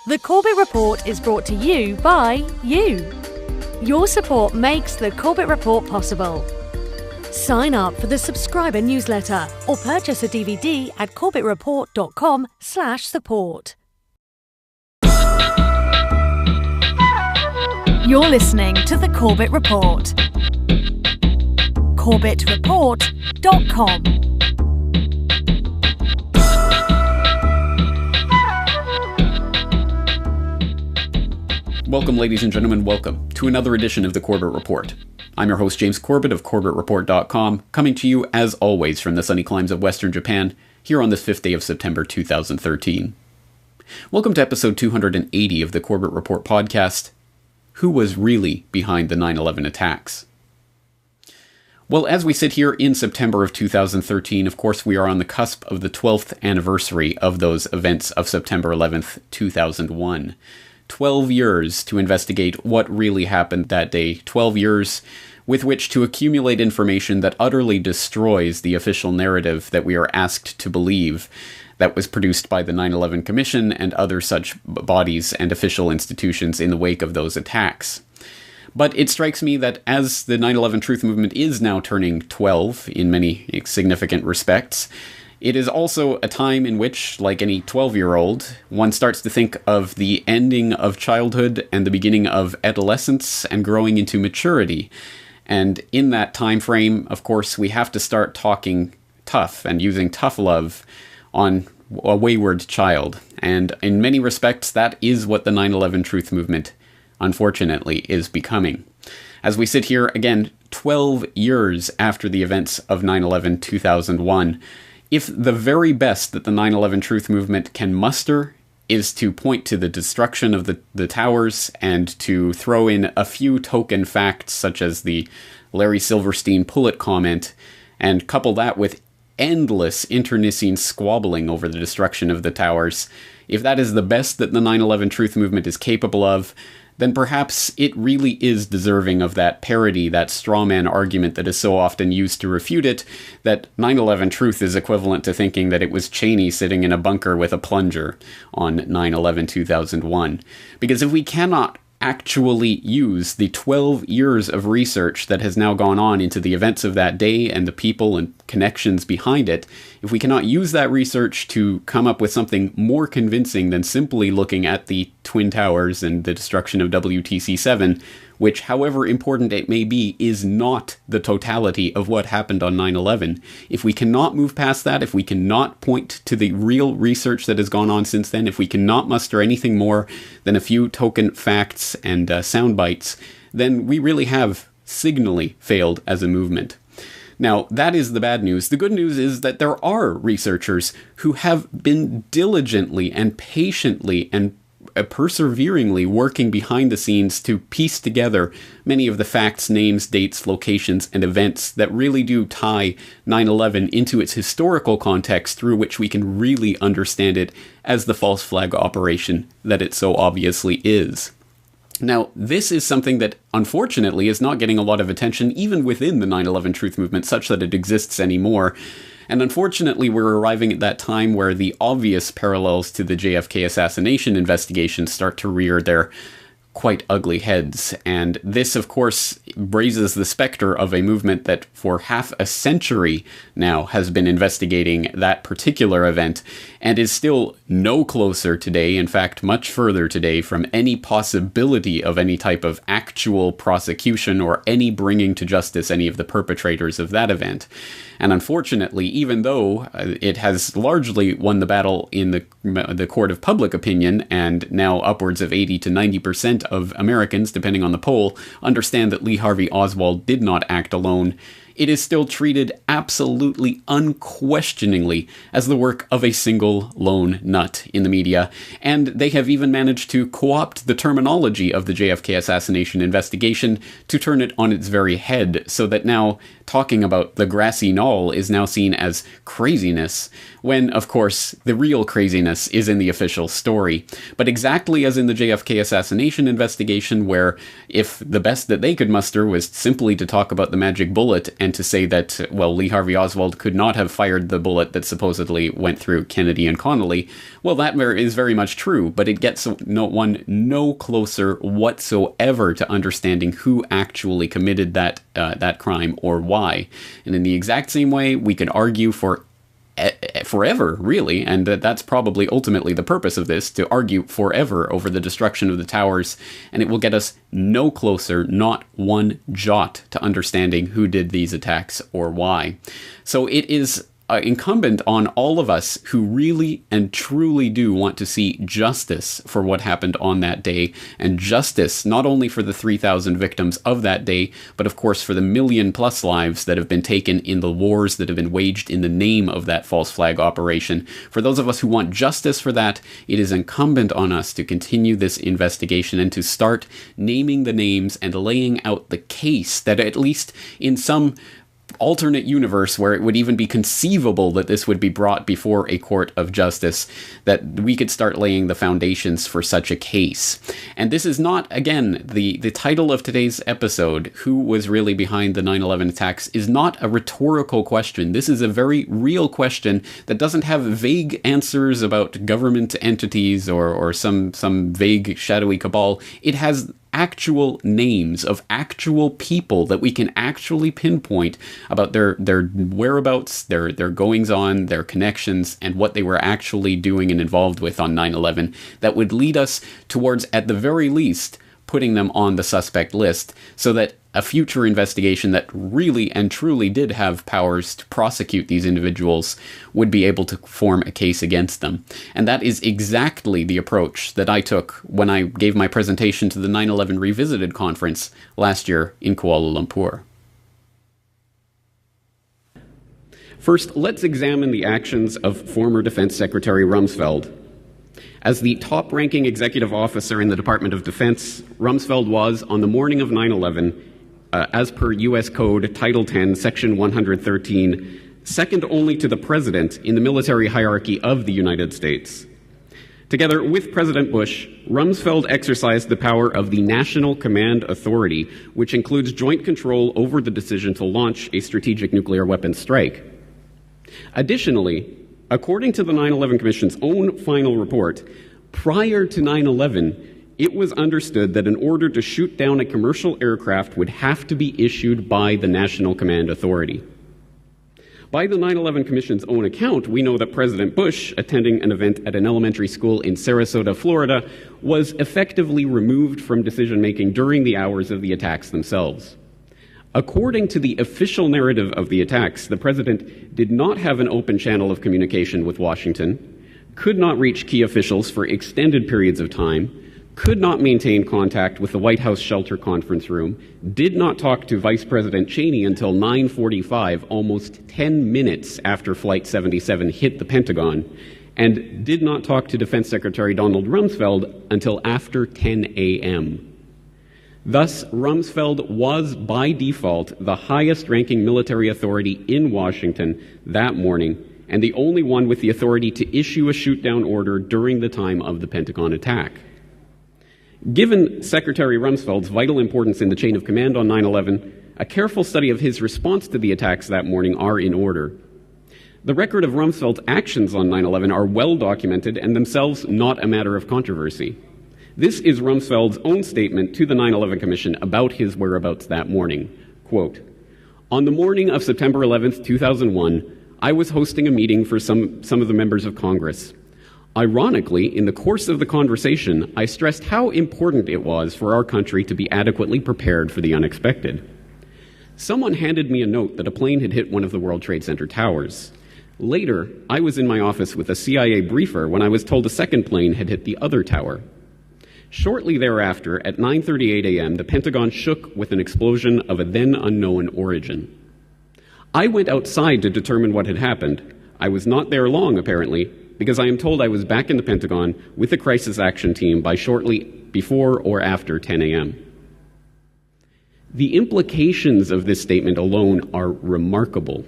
The Corbett Report is brought to you by you. Your support makes the Corbett Report possible. Sign up for the subscriber newsletter or purchase a DVD at corbettreport.com/support. You're listening to the Corbett Report. corbettreport.com. Welcome, ladies and gentlemen, welcome to another edition of the Corbett Report. I'm your host, James Corbett of corbettreport.com, coming to you, as always, from the sunny climes of Western Japan, here on this 5th day of September 2013. Welcome to episode 280 of the Corbett Report podcast. Who was really behind the 9/11 attacks? Well, as we sit here in September of 2013, of course, we are on the cusp of the 12th anniversary of those events of September 11th, 2001. 12 years to investigate what really happened that day. 12 years with which to accumulate information that utterly destroys the official narrative that we are asked to believe that was produced by the 9/11 Commission and other such bodies and official institutions in the wake of those attacks. But it strikes me that as the 9/11 Truth Movement is now turning 12 in many significant respects, it is also a time in which, like any 12-year-old, one starts to think of the ending of childhood and the beginning of adolescence and growing into maturity. And in that time frame, of course, we have to start talking tough and using tough love on a wayward child. And in many respects, that is what the 9/11 Truth Movement, unfortunately, is becoming. As we sit here, again, 12 years after the events of 9/11 2001, if the very best that the 9/11 Truth Movement can muster is to point to the destruction of the towers and to throw in a few token facts such as the Larry Silverstein Pullet comment and couple that with endless internecine squabbling over the destruction of the towers, if that is the best that the 9/11 Truth Movement is capable of, then perhaps it really is deserving of that parody, that strawman argument that is so often used to refute it, that 9/11 Truth is equivalent to thinking that it was Cheney sitting in a bunker with a plunger on 9/11 2001. Because if we cannot actually use the 12 years of research that has now gone on into the events of that day and the people and connections behind it, if we cannot use that research to come up with something more convincing than simply looking at the Twin Towers and the destruction of WTC-7, which, however important it may be, is not the totality of what happened on 9/11. If we cannot move past that, if we cannot point to the real research that has gone on since then, if we cannot muster anything more than a few token facts and sound bites, then we really have signally failed as a movement. Now, that is the bad news. The good news is that there are researchers who have been diligently and patiently and perseveringly working behind the scenes to piece together many of the facts, names, dates, locations, and events that really do tie 9/11 into its historical context through which we can really understand it as the false flag operation that it so obviously is. Now, this is something that, unfortunately, is not getting a lot of attention even within the 9/11 Truth Movement, such that it exists anymore. And unfortunately, we're arriving at that time where the obvious parallels to the JFK assassination investigation start to rear their quite ugly heads. And this, of course, raises the specter of a movement that for half a century now has been investigating that particular event and is still no closer today, in fact, much further today, from any possibility of any type of actual prosecution or any bringing to justice any of the perpetrators of that event. And unfortunately, even though it has largely won the battle in the court of public opinion, and now upwards of 80 to 90% of Americans, depending on the poll, understand that Lee Harvey Oswald did not act alone, it is still treated absolutely unquestioningly as the work of a single lone nut in the media, and they have even managed to co-opt the terminology of the JFK assassination investigation to turn it on its very head, so that now talking about the grassy knoll is now seen as craziness, when, of course, the real craziness is in the official story. But exactly as in the JFK assassination investigation, where if the best that they could muster was simply to talk about the magic bullet and to say that, well, Lee Harvey Oswald could not have fired the bullet that supposedly went through Kennedy and Connolly, well, that is very much true, but it gets no closer whatsoever to understanding who actually committed that crime or why. And in the exact same way, we can argue forever, really, and that's probably ultimately the purpose of this, to argue forever over the destruction of the towers, and it will get us no closer, not one jot, to understanding who did these attacks or why. So it is incumbent on all of us who really and truly do want to see justice for what happened on that day, and justice not only for the 3,000 victims of that day, but of course for the million-plus lives that have been taken in the wars that have been waged in the name of that false flag operation. For those of us who want justice for that, it is incumbent on us to continue this investigation and to start naming the names and laying out the case that, at least in some alternate universe where it would even be conceivable that this would be brought before a court of justice, that we could start laying the foundations for such a case. And this is not, again, the title of today's episode, who was really behind the 9/11 attacks, is not a rhetorical question. This is a very real question that doesn't have vague answers about government entities or some vague shadowy cabal. It has actual names of actual people that we can actually pinpoint about their whereabouts, their goings-on, their connections, and what they were actually doing and involved with on 9/11, that would lead us towards, at the very least, putting them on the suspect list, so that a future investigation that really and truly did have powers to prosecute these individuals would be able to form a case against them. And that is exactly the approach that I took when I gave my presentation to the 9/11 Revisited conference last year in Kuala Lumpur. First, let's examine the actions of former Defense Secretary Rumsfeld. As the top-ranking executive officer in the Department of Defense, Rumsfeld was, on the morning of 9/11, as per U.S. Code Title 10, Section 113, second only to the President in the military hierarchy of the United States. Together with President Bush, Rumsfeld exercised the power of the National Command Authority, which includes joint control over the decision to launch a strategic nuclear weapons strike. Additionally, according to the 9/11 Commission's own final report, prior to 9/11, it was understood that an order to shoot down a commercial aircraft would have to be issued by the National Command Authority. By the 9/11 Commission's own account, we know that President Bush, attending an event at an elementary school in Sarasota, Florida, was effectively removed from decision-making during the hours of the attacks themselves. According to the official narrative of the attacks, the President did not have an open channel of communication with Washington, could not reach key officials for extended periods of time, could not maintain contact with the White House shelter conference room, did not talk to Vice President Cheney until 9:45, almost 10 minutes after Flight 77 hit the Pentagon, and did not talk to Defense Secretary Donald Rumsfeld until after 10 a.m. Thus, Rumsfeld was, by default, the highest-ranking military authority in Washington that morning, and the only one with the authority to issue a shoot-down order during the time of the Pentagon attack. Given Secretary Rumsfeld's vital importance in the chain of command on 9/11, a careful study of his response to the attacks that morning are in order. The record of Rumsfeld's actions on 9/11 are well documented and themselves not a matter of controversy. This is Rumsfeld's own statement to the 9/11 Commission about his whereabouts that morning. Quote, "On the morning of September 11th, 2001, I was hosting a meeting for some of the members of Congress. Ironically, in the course of the conversation, I stressed how important it was for our country to be adequately prepared for the unexpected. Someone handed me a note that a plane had hit one of the World Trade Center towers. Later, I was in my office with a CIA briefer when I was told a second plane had hit the other tower. Shortly thereafter, at 9:38 a.m., the Pentagon shook with an explosion of a then unknown origin. I went outside to determine what had happened. I was not there long, apparently, because I am told I was back in the Pentagon with the crisis action team by shortly before or after 10 a.m. The implications of this statement alone are remarkable.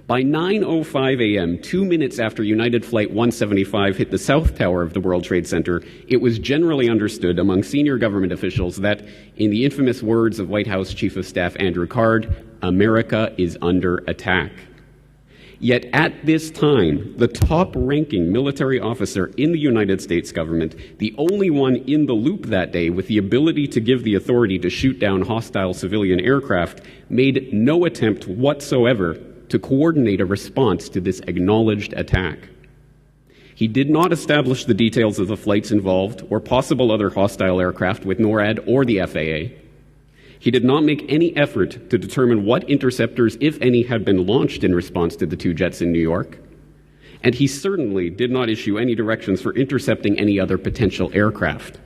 By 9:05 a.m., 2 minutes after United Flight 175 hit the South Tower of the World Trade Center, it was generally understood among senior government officials that, in the infamous words of White House Chief of Staff Andrew Card, America is under attack. Yet at this time, the top-ranking military officer in the United States government, the only one in the loop that day with the ability to give the authority to shoot down hostile civilian aircraft, made no attempt whatsoever to coordinate a response to this acknowledged attack. He did not establish the details of the flights involved or possible other hostile aircraft with NORAD or the FAA. He did not make any effort to determine what interceptors, if any, had been launched in response to the two jets in New York. And he certainly did not issue any directions for intercepting any other potential aircraft.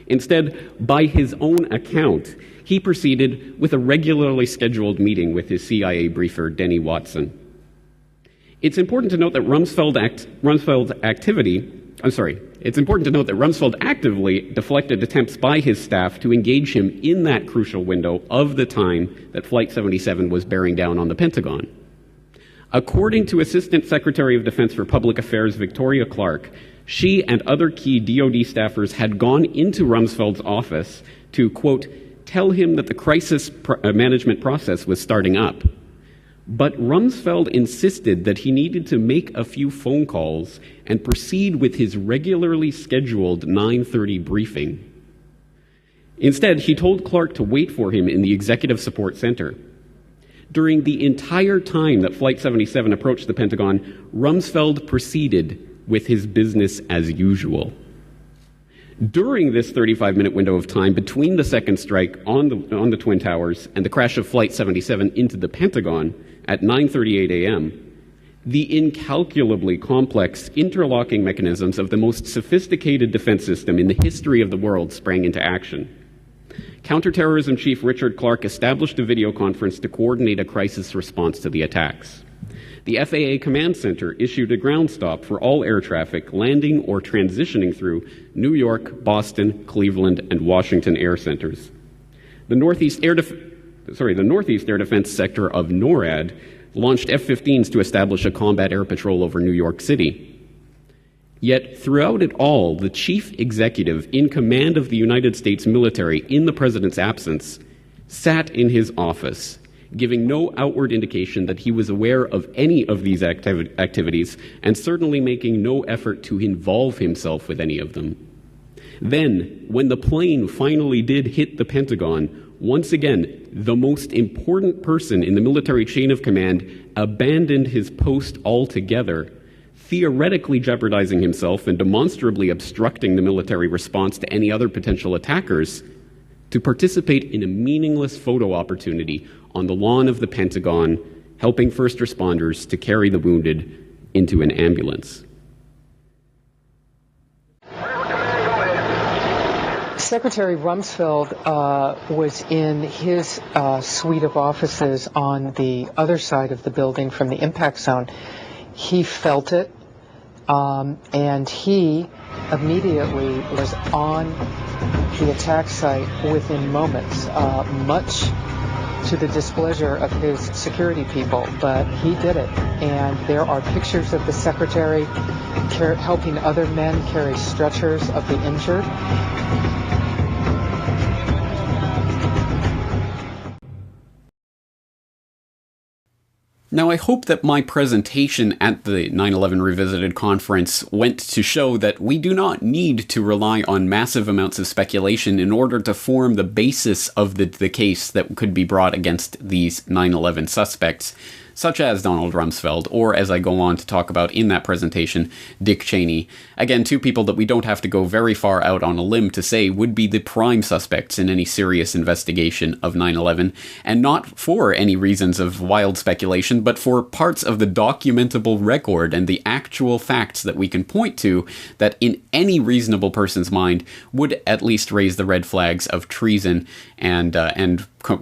Instead, by his own account, he proceeded with a regularly scheduled meeting with his CIA briefer, Denny Watson. It's important to note that Rumsfeld actively deflected attempts by his staff to engage him in that crucial window of the time that Flight 77 was bearing down on the Pentagon. According to Assistant Secretary of Defense for Public Affairs Victoria Clark, she and other key DoD staffers had gone into Rumsfeld's office to, quote, tell him that the crisis management process was starting up. But Rumsfeld insisted that he needed to make a few phone calls and proceed with his regularly scheduled 9:30 briefing. Instead, he told Clark to wait for him in the Executive Support Center. During the entire time that Flight 77 approached the Pentagon, Rumsfeld proceeded with his business as usual. During this 35-minute window of time between the second strike on the Twin Towers and the crash of Flight 77 into the Pentagon at 9:38 a.m., the incalculably complex interlocking mechanisms of the most sophisticated defense system in the history of the world sprang into action. Counterterrorism Chief Richard Clark established a video conference to coordinate a crisis response to the attacks. The FAA Command Center issued a ground stop for all air traffic landing or transitioning through New York, Boston, Cleveland, and Washington air centers. The Northeast Air Defense Sector of NORAD launched F-15s to establish a combat air patrol over New York City. Yet throughout it all, the chief executive in command of the United States military in the president's absence sat in his office, giving no outward indication that he was aware of any of these activities, and certainly making no effort to involve himself with any of them. Then, when the plane finally did hit the Pentagon, once again, the most important person in the military chain of command abandoned his post altogether, theoretically jeopardizing himself and demonstrably obstructing the military response to any other potential attackers, to participate in a meaningless photo opportunity on the lawn of the Pentagon, helping first responders to carry the wounded into an ambulance. Secretary Rumsfeld was in his suite of offices on the other side of the building from the impact zone. He felt it, and he immediately was on the attack site within moments, much to the displeasure of his security people, but he did it. And there are pictures of the secretary helping other men carry stretchers of the injured. Now, I hope that my presentation at the 9/11 Revisited conference went to show that we do not need to rely on massive amounts of speculation in order to form the basis of the case that could be brought against these 9/11 suspects, such as Donald Rumsfeld, or, as I go on to talk about in that presentation, Dick Cheney. Again, two people that we don't have to go very far out on a limb to say would be the prime suspects in any serious investigation of 9/11, and not for any reasons of wild speculation, but for parts of the documentable record and the actual facts that we can point to that in any reasonable person's mind would at least raise the red flags of treason and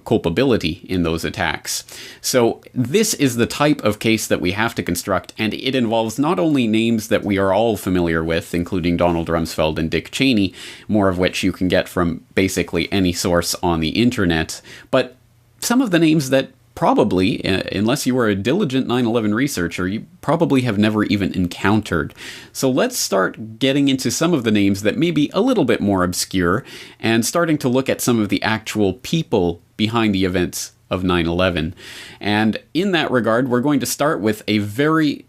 culpability in those attacks. So this is the type of case that we have to construct, and it involves not only names that we are all familiar with, including Donald Rumsfeld and Dick Cheney, more of which you can get from basically any source on the internet, but some of the names that probably, unless you are a diligent 9/11 researcher, you probably have never even encountered. So let's start getting into some of the names that may be a little bit more obscure and starting to look at some of the actual people behind the events of 9/11. And in that regard, we're going to start with a very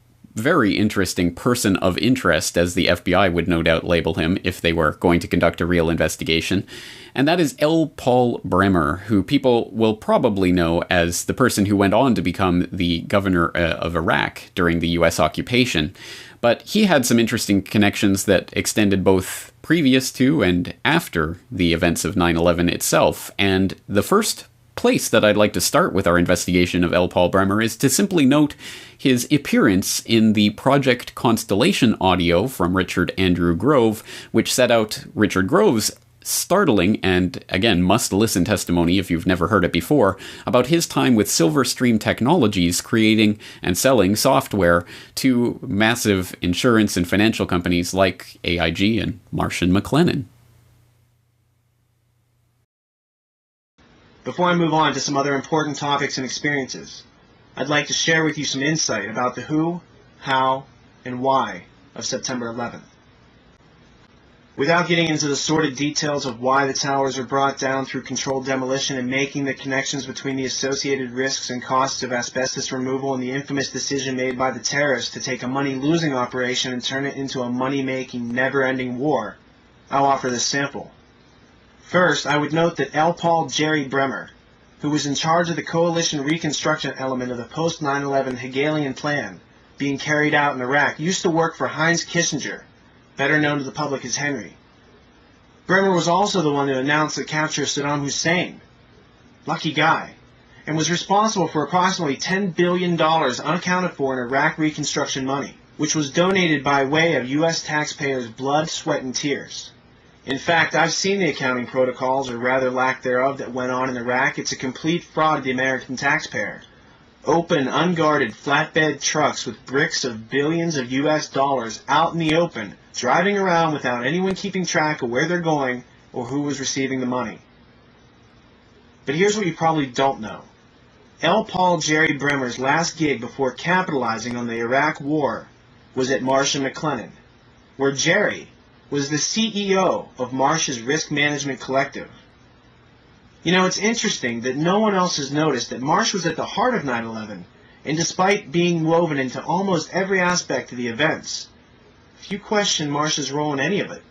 interesting person of interest, as the FBI would no doubt label him if they were going to conduct a real investigation. And that is L. Paul Bremer, who people will probably know as the person who went on to become the governor of Iraq during the U.S. occupation. But he had some interesting connections that extended both previous to and after the events of 9/11 itself. And the first place that I'd like to start with our investigation of L. Paul Bremer is to simply note his appearance in the Project Constellation audio from Richard Andrew Grove, which set out Richard Grove's startling and, again, must-listen testimony, if you've never heard it before, about his time with Silverstream Technologies creating and selling software to massive insurance and financial companies like AIG and Marsh & McLennan. Before I move on to some other important topics and experiences, I'd like to share with you some insight about the who, how, and why of September 11th. Without getting into the sordid details of why the towers were brought down through controlled demolition and making the connections between the associated risks and costs of asbestos removal and the infamous decision made by the terrorists to take a money-losing operation and turn it into a money-making, never-ending war, I'll offer this sample. First, I would note that L. Paul Jerry Bremer, who was in charge of the coalition reconstruction element of the post-9/11 Hegelian plan being carried out in Iraq, used to work for Heinz Kissinger, better known to the public as Henry. Bremer was also the one who announced the capture of Saddam Hussein, lucky guy, and was responsible for approximately $10 billion unaccounted for in Iraq reconstruction money, which was donated by way of U.S. taxpayers' blood, sweat, and tears. In fact, I've seen the accounting protocols, or rather lack thereof, that went on in Iraq. It's a complete fraud of the American taxpayer. Open, unguarded flatbed trucks with bricks of billions of U.S. dollars out in the open, driving around without anyone keeping track of where they're going or who was receiving the money. But here's what you probably don't know. L. Paul Jerry Bremer's last gig before capitalizing on the Iraq War was at Marsh & McLennan, where Jerry was the CEO of Marsh's Risk Management Collective. You know, it's interesting that no one else has noticed that Marsh was at the heart of 9/11, and despite being woven into almost every aspect of the events, few question Marsh's role in any of it.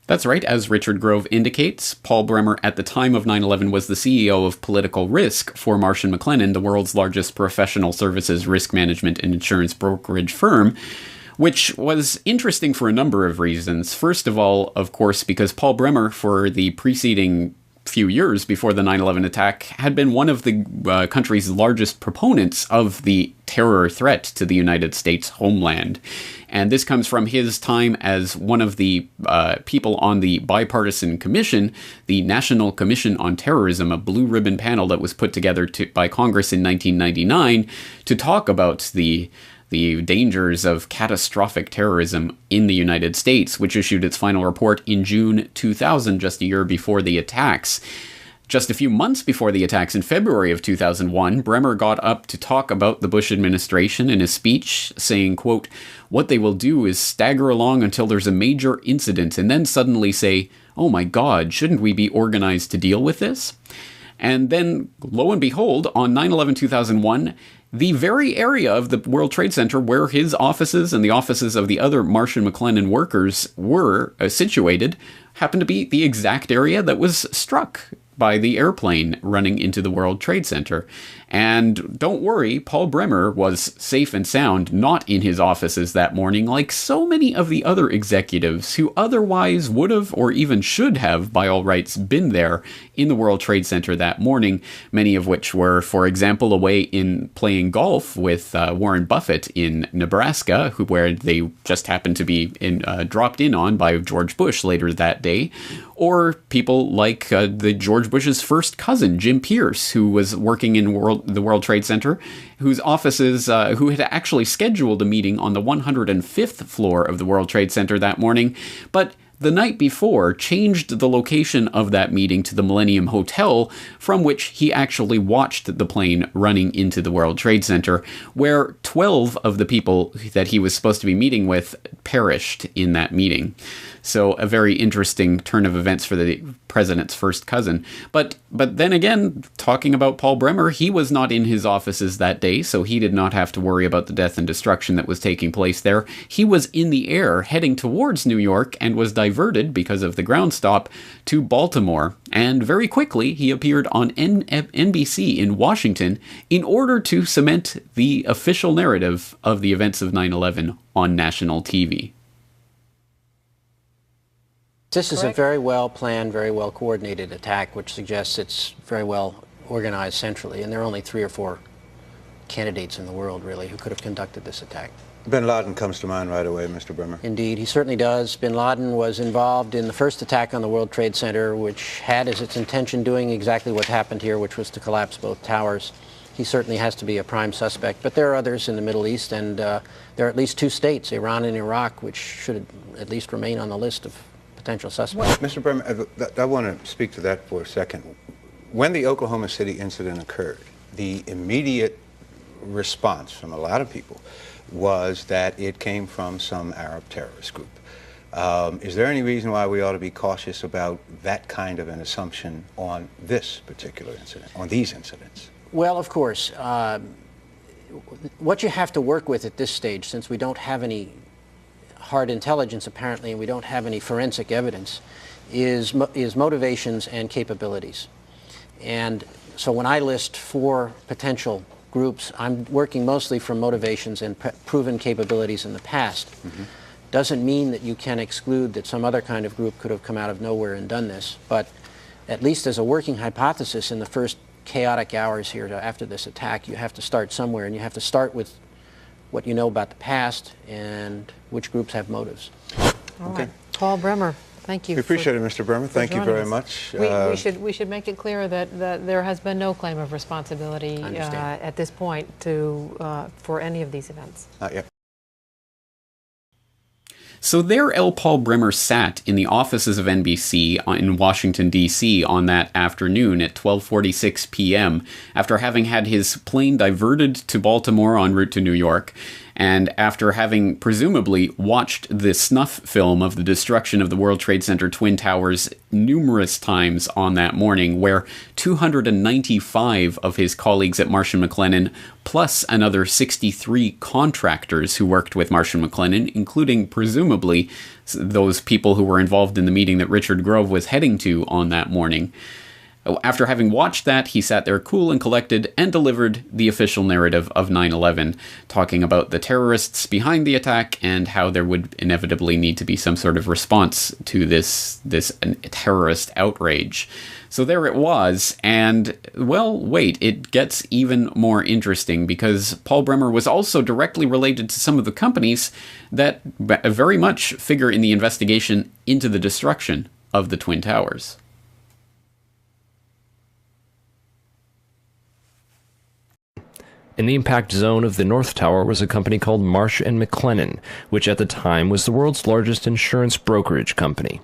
That's right, as Richard Grove indicates, Paul Bremer at the time of 9/11 was the CEO of Political Risk for Marsh & McLennan, the world's largest professional services risk management and insurance brokerage firm, which was interesting for a number of reasons. First of all, of course, because Paul Bremer, for the preceding few years before the 9/11 attack, had been one of the country's largest proponents of the terror threat to the United States homeland. And this comes from his time as one of the people on the bipartisan commission, the National Commission on Terrorism, a blue ribbon panel that was put together by Congress in 1999 to talk about the dangers of catastrophic terrorism in the United States, which issued its final report in June 2000, just a year before the attacks. Just a few months before the attacks in February of 2001, Bremer got up to talk about the Bush administration in a speech, saying, quote, "What they will do is stagger along until there's a major incident and then suddenly say, 'Oh my God, shouldn't we be organized to deal with this?'" And then, lo and behold, on 9/11/2001, the very area of the World Trade Center where his offices and the offices of the other Marsh & McLennan workers were situated happened to be the exact area that was struck by the airplane running into the World Trade Center. And don't worry, Paul Bremer was safe and sound, not in his offices that morning, like so many of the other executives who otherwise would have or even should have, by all rights, been there in the World Trade Center that morning, many of which were, for example, away in playing golf with Warren Buffett in Nebraska, where they just happened to be dropped in on by George Bush later that day, or people like the George Bush's first cousin, Jim Pierce, who was working in the World Trade Center, whose offices, who had actually scheduled a meeting on the 105th floor of the World Trade Center that morning, but the night before changed the location of that meeting to the Millennium Hotel, from which he actually watched the plane running into the World Trade Center, where 12 of the people that he was supposed to be meeting with perished in that meeting. So a very interesting turn of events for the president's first cousin. But then again, talking about Paul Bremer, he was not in his offices that day, so he did not have to worry about the death and destruction that was taking place there. He was in the air heading towards New York and was diverted, because of the ground stop, to Baltimore. And very quickly, he appeared on NBC in Washington in order to cement the official narrative of the events of 9/11 on national TV. This is a very well planned, very well coordinated attack, which suggests it's very well organized centrally, and there are only 3 or 4 candidates in the world, really, who could have conducted this attack. Bin Laden comes to mind right away, Mr. Bremer. Indeed, he certainly does. Bin Laden was involved in the first attack on the World Trade Center, which had as its intention doing exactly what happened here, which was to collapse both towers. He certainly has to be a prime suspect, but there are others in the Middle East, and there are at least 2 states, Iran and Iraq, which should at least remain on the list of potential suspects. Mr. Bremer, I want to speak to that for a second. When the Oklahoma City incident occurred, the immediate response from a lot of people was that it came from some Arab terrorist group. Is there any reason why we ought to be cautious about that kind of an assumption on this particular incident, on these incidents? Well, of course. What you have to work with at this stage, since we don't have any hard intelligence apparently, and we don't have any forensic evidence, is motivations and capabilities. And so when I list 4 potential groups, I'm working mostly from motivations and proven capabilities in the past. Mm-hmm. Doesn't mean that you can exclude that some other kind of group could have come out of nowhere and done this, but at least as a working hypothesis in the first chaotic hours here after this attack, you have to start somewhere, and you have to start with what you know about the past and which groups have motives. All right. Paul Bremer, thank you. We appreciate it, Mr. Bremer. Thank you very much. We should make it clear that there has been no claim of responsibility at this point for any of these events. Not yet. So there L. Paul Bremer sat in the offices of NBC in Washington, D.C. on that afternoon at 12:46 p.m. after having had his plane diverted to Baltimore en route to New York, and after having presumably watched the snuff film of the destruction of the World Trade Center Twin Towers numerous times on that morning, where 295 of his colleagues at Marsh & McLennan, plus another 63 contractors who worked with Marsh & McLennan, including presumably those people who were involved in the meeting that Richard Grove was heading to on that morning. After having watched that, he sat there cool and collected and delivered the official narrative of 9/11, talking about the terrorists behind the attack and how there would inevitably need to be some sort of response to this terrorist outrage. So there it was, and, well, wait, it gets even more interesting, because Paul Bremer was also directly related to some of the companies that very much figure in the investigation into the destruction of the Twin Towers. In the impact zone of the North Tower was a company called Marsh & McLennan, which at the time was the world's largest insurance brokerage company.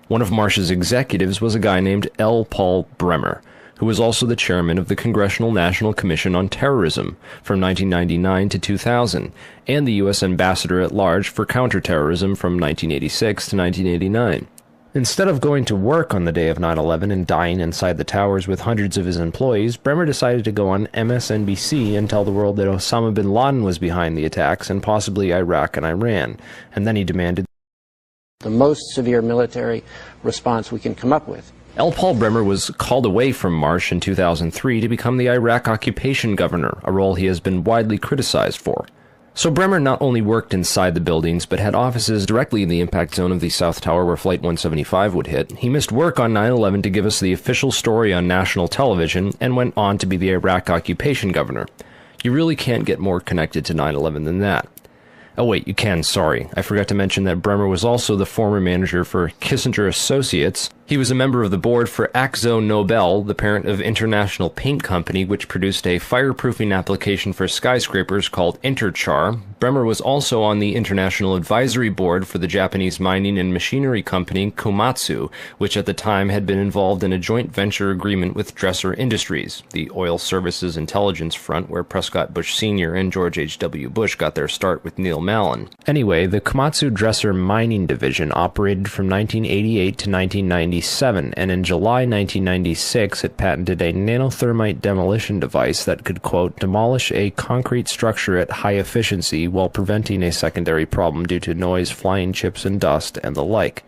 One of Marsh's executives was a guy named L. Paul Bremer, who was also the chairman of the Congressional National Commission on Terrorism from 1999 to 2000, and the U.S. Ambassador at Large for Counterterrorism from 1986 to 1989. Instead of going to work on the day of 9/11 and dying inside the towers with hundreds of his employees, Bremer decided to go on MSNBC and tell the world that Osama bin Laden was behind the attacks and possibly Iraq and Iran, and then he demanded the most severe military response we can come up with. L. Paul Bremer was called away from Marsh in 2003 to become the Iraq occupation governor, a role he has been widely criticized for. So Bremer not only worked inside the buildings, but had offices directly in the impact zone of the South Tower where Flight 175 would hit. He missed work on 9/11 to give us the official story on national television, and went on to be the Iraq occupation governor. You really can't get more connected to 9/11 than that. Oh wait, you can, sorry. I forgot to mention that Bremer was also the former manager for Kissinger Associates. He was a member of the board for Akzo Nobel, the parent of International Paint Company, which produced a fireproofing application for skyscrapers called Interchar. Bremer was also on the International Advisory Board for the Japanese mining and machinery company Komatsu, which at the time had been involved in a joint venture agreement with Dresser Industries, the oil services intelligence front where Prescott Bush Sr. and George H.W. Bush got their start with Neil Mallon. Anyway, the Komatsu Dresser mining division operated from 1988 to 1997, and in July 1996 it patented a nanothermite demolition device that could, quote, demolish a concrete structure at high efficiency while preventing a secondary problem due to noise, flying chips and dust, and the like.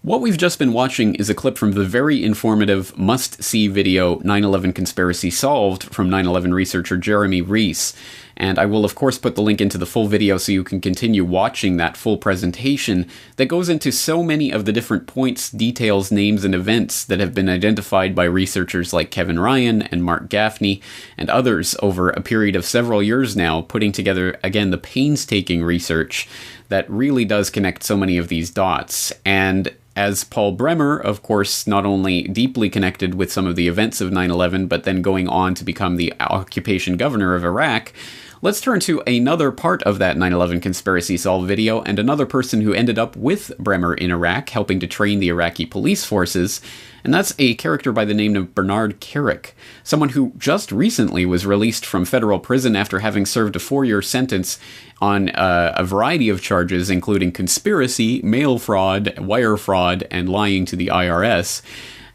What we've just been watching is a clip from the very informative, must-see video 9/11 Conspiracy Solved from 9/11 researcher Jeremy Reese. And I will, of course, put the link into the full video so you can continue watching that full presentation that goes into so many of the different points, details, names, and events that have been identified by researchers like Kevin Ryan and Mark Gaffney and others over a period of several years now, putting together, again, the painstaking research that really does connect so many of these dots. And as Paul Bremer, of course, not only deeply connected with some of the events of 9/11, but then going on to become the occupation governor of Iraq, let's turn to another part of that 9/11 Conspiracy Solved video and another person who ended up with Bremer in Iraq, helping to train the Iraqi police forces, and that's a character by the name of Bernard Kerik, someone who just recently was released from federal prison after having served a 4-year sentence on a variety of charges, including conspiracy, mail fraud, wire fraud, and lying to the IRS.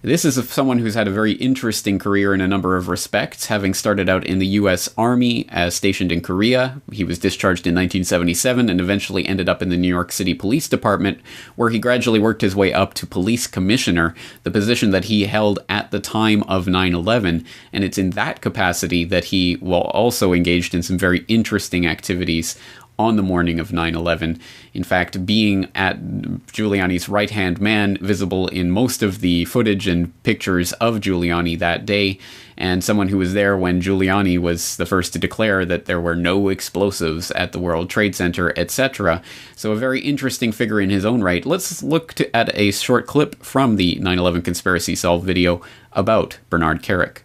This is someone who's had a very interesting career in a number of respects, having started out in the U.S. Army as stationed in Korea. He was discharged in 1977 and eventually ended up in the New York City Police Department, where he gradually worked his way up to police commissioner, the position that he held at the time of 9/11. And it's in that capacity that he also engaged in some very interesting activities on the morning of 9/11. In fact, being at Giuliani's right-hand man, visible in most of the footage and pictures of Giuliani that day, and someone who was there when Giuliani was the first to declare that there were no explosives at the World Trade Center, etc. So a very interesting figure in his own right. Let's look at a short clip from the 9/11 Conspiracy Solved video about Bernard Kerik.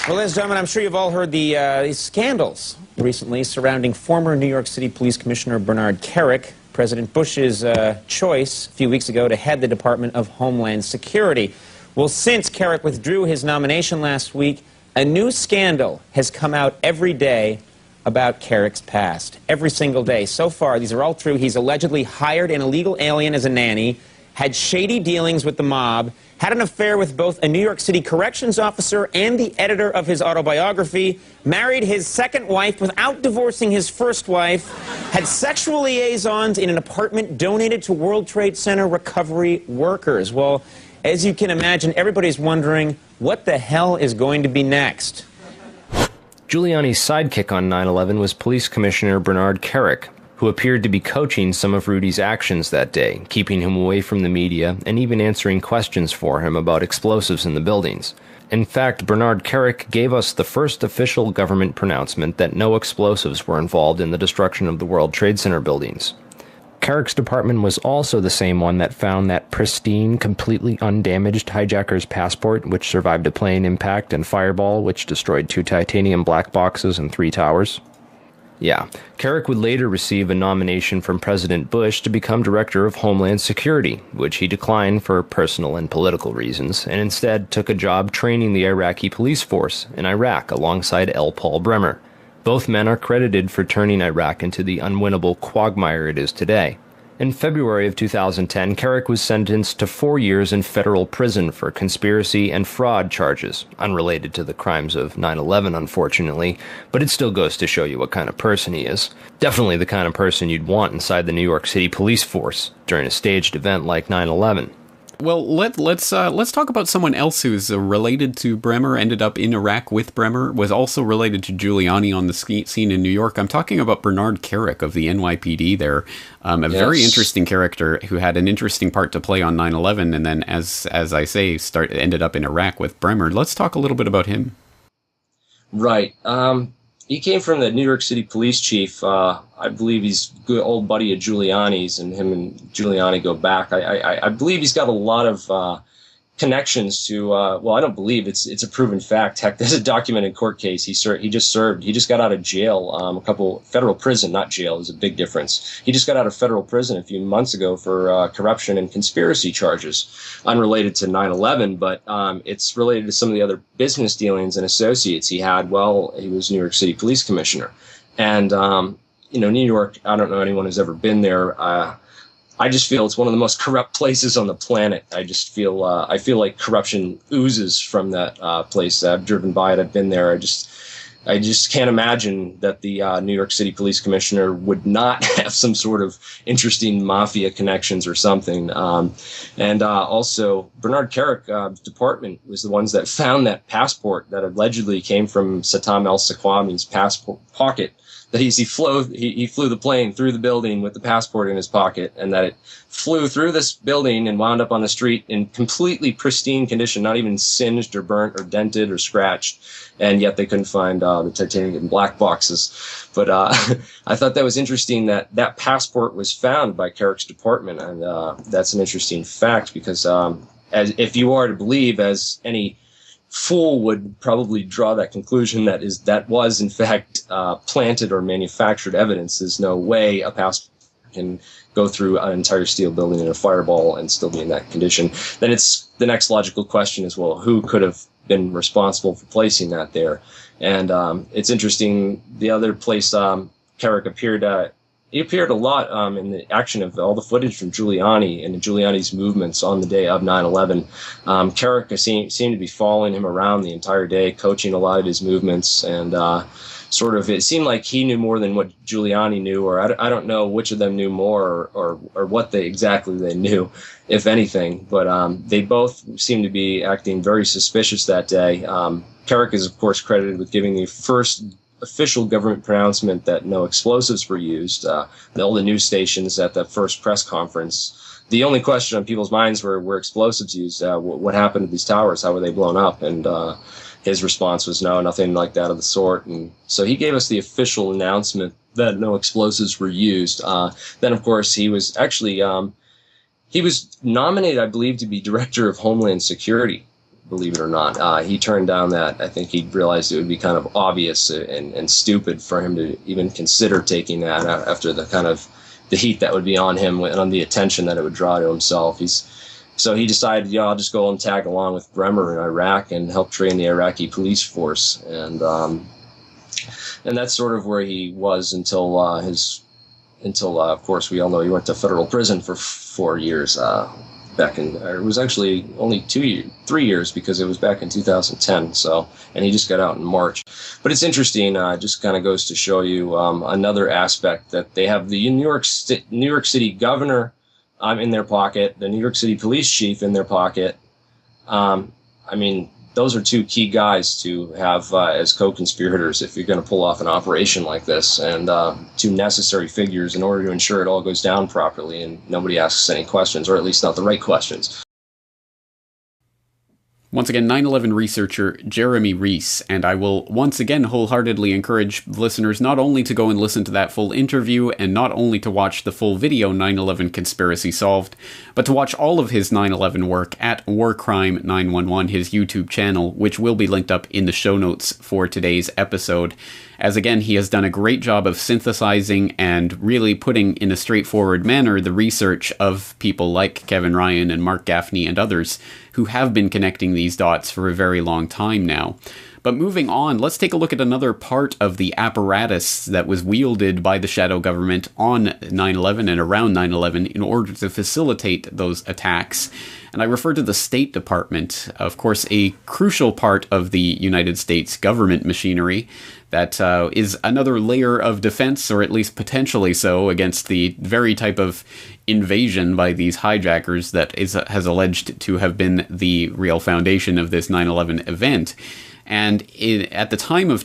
Well, ladies and gentlemen, I'm sure you've all heard the scandals recently surrounding former New York City Police Commissioner Bernard Kerik, President Bush's choice a few weeks ago to head the Department of Homeland Security. Well, since Kerik withdrew his nomination last week, a new scandal has come out every day about Kerik's past. Every single day. So far, these are all true. He's allegedly hired an illegal alien as a nanny, had shady dealings with the mob, had an affair with both a New York City corrections officer and the editor of his autobiography, married his second wife without divorcing his first wife, had sexual liaisons in an apartment donated to World Trade Center recovery workers. Well, as you can imagine, everybody's wondering what the hell is going to be next. Giuliani's sidekick on 9/11 was Police Commissioner Bernard Kerik, who appeared to be coaching some of Rudy's actions that day, keeping him away from the media and even answering questions for him about explosives in the buildings. In fact, Bernard Kerik gave us the first official government pronouncement that no explosives were involved in the destruction of the World Trade Center buildings. Kerik's department was also the same one that found that pristine, completely undamaged hijacker's passport, which survived a plane impact, and Fireball, which destroyed 2 titanium black boxes and 3 towers. Yeah, Kerik would later receive a nomination from President Bush to become Director of Homeland Security, which he declined for personal and political reasons, and instead took a job training the Iraqi police force in Iraq alongside L. Paul Bremer. Both men are credited for turning Iraq into the unwinnable quagmire it is today. In February of 2010, Kerik was sentenced to 4 years in federal prison for conspiracy and fraud charges, unrelated to the crimes of 9/11, unfortunately, but it still goes to show you what kind of person he is. Definitely the kind of person you'd want inside the New York City police force during a staged event like 9/11. Well, let's talk about someone else who's related to Bremer, ended up in Iraq with Bremer, was also related to Giuliani on the scene in New York. I'm talking about Bernard Kerik of the NYPD there, very interesting character who had an interesting part to play on 9/11, and then, as I say, ended up in Iraq with Bremer. Let's talk a little bit about him. Right. he came from the New York City police chief. I believe he's a good old buddy of Giuliani's, and him and Giuliani go back. I believe he's got a lot of connections to, well, I don't believe it's a proven fact. Heck, there's a documented court case. He just got out of jail, federal prison, not jail. There's a big difference. He just got out of federal prison a few months ago for corruption and conspiracy charges, unrelated to 9/11, but it's related to some of the other business dealings and associates he had while he was New York City police commissioner. And, New York, I don't know anyone who's ever been there. I just feel it's one of the most corrupt places on the planet. I feel like corruption oozes from that place. I've driven by it. I've been there. I just can't imagine that the New York City police commissioner would not have some sort of interesting mafia connections or something. And also, Bernard Kerik's department was the ones that found that passport that allegedly came from Satam al-Sakwami's pocket. That he flew the plane through the building with the passport in his pocket, and that it flew through this building and wound up on the street in completely pristine condition, not even singed or burnt or dented or scratched, and yet they couldn't find the titanium black boxes. But I thought that was interesting that passport was found by Kerik's department, and that's an interesting fact because as if you are to believe, as any fool would probably draw that conclusion that was in fact planted or manufactured evidence. There's no way a passport can go through an entire steel building in a fireball and still be in that condition. Then it's the next logical question is, well, who could have been responsible for placing that there? And it's interesting. The other place Kerik appeared at. He appeared a lot in the action of all the footage from Giuliani and Giuliani's movements on the day of 9/11. Kerik seemed to be following him around the entire day, coaching a lot of his movements, and it seemed like he knew more than what Giuliani knew, or I don't know which of them knew more or what exactly they knew, if anything. But they both seemed to be acting very suspicious that day. Kerik is, of course, credited with giving the first official government pronouncement that no explosives were used. All the news stations at the first press conference, the only question on people's minds were explosives used? What happened to these towers? How were they blown up? And his response was no, nothing like that of the sort. And so he gave us the official announcement that no explosives were used. Then, of course, he was actually he was nominated, I believe, to be Director of Homeland Security. Believe it or not. He turned down that. I think he realized it would be kind of obvious and stupid for him to even consider taking that after the kind of the heat that would be on him and on the attention that it would draw to himself. So he decided, I'll just go and tag along with Bremer in Iraq and help train the Iraqi police force. And that's sort of where he was until, of course, we all know he went to federal prison for 4 years. It was actually only 3 years because it was back in 2010. So, and he just got out in March. But it's interesting. Just kind of goes to show you another aspect that they have the New York City governor in their pocket, the New York City police chief in their pocket. Those are two key guys to have as co-conspirators if you're going to pull off an operation like this, and two necessary figures in order to ensure it all goes down properly and nobody asks any questions, or at least not the right questions. Once again, 9/11 researcher Jeremy Reese, and I will once again wholeheartedly encourage listeners not only to go and listen to that full interview and not only to watch the full video 9/11 Conspiracy Solved, but to watch all of his 9/11 work at Warcrime 911, his YouTube channel, which will be linked up in the show notes for today's episode. As again, he has done a great job of synthesizing and really putting in a straightforward manner the research of people like Kevin Ryan and Mark Gaffney and others who have been connecting these dots for a very long time now. But moving on, let's take a look at another part of the apparatus that was wielded by the shadow government on 9/11 and around 9/11 in order to facilitate those attacks. And I refer to the State Department, of course, a crucial part of the United States government machinery that is another layer of defense, or at least potentially so, against the very type of invasion by these hijackers that has alleged to have been the real foundation of this 9/11 event. And at the time of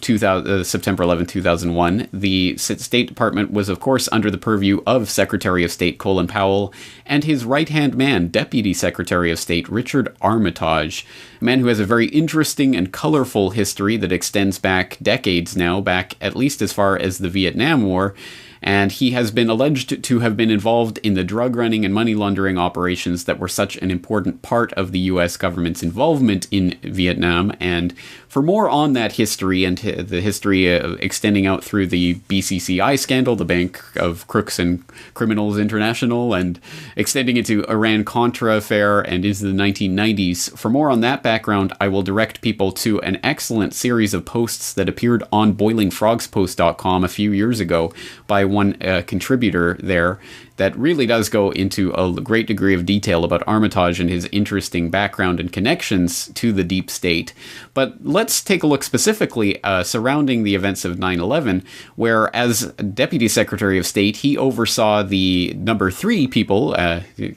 September 11, 2001, the State Department was, of course, under the purview of Secretary of State Colin Powell and his right-hand man, Deputy Secretary of State Richard Armitage, a man who has a very interesting and colorful history that extends back decades now, back at least as far as the Vietnam War. And he has been alleged to have been involved in the drug running and money laundering operations that were such an important part of the U.S. government's involvement in Vietnam. And for more on that history and the history extending out through the BCCI scandal, the Bank of Crooks and Criminals International, and extending into Iran-Contra affair and into the 1990s, for more on that background, I will direct people to an excellent series of posts that appeared on BoilingFrogsPost.com a few years ago by one contributor there that really does go into a great degree of detail about Armitage and his interesting background and connections to the deep state. But let's take a look specifically surrounding the events of 9/11, where as Deputy Secretary of State, he oversaw the number 3 people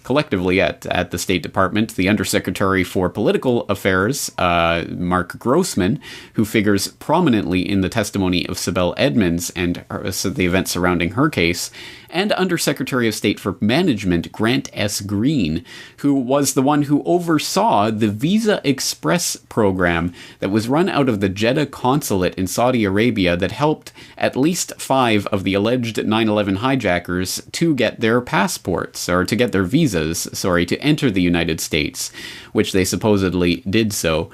collectively at the State Department, the Undersecretary for Political Affairs, Mark Grossman, who figures prominently in the testimony of Sibel Edmonds and the events surrounding her case, and Undersecretary of State for Management, Grant S. Green, who was the one who oversaw the Visa Express program that was run out of the Jeddah consulate in Saudi Arabia that helped at least 5 of the alleged 9/11 hijackers to get their passports, or to get their visas, to enter the United States, which they supposedly did so.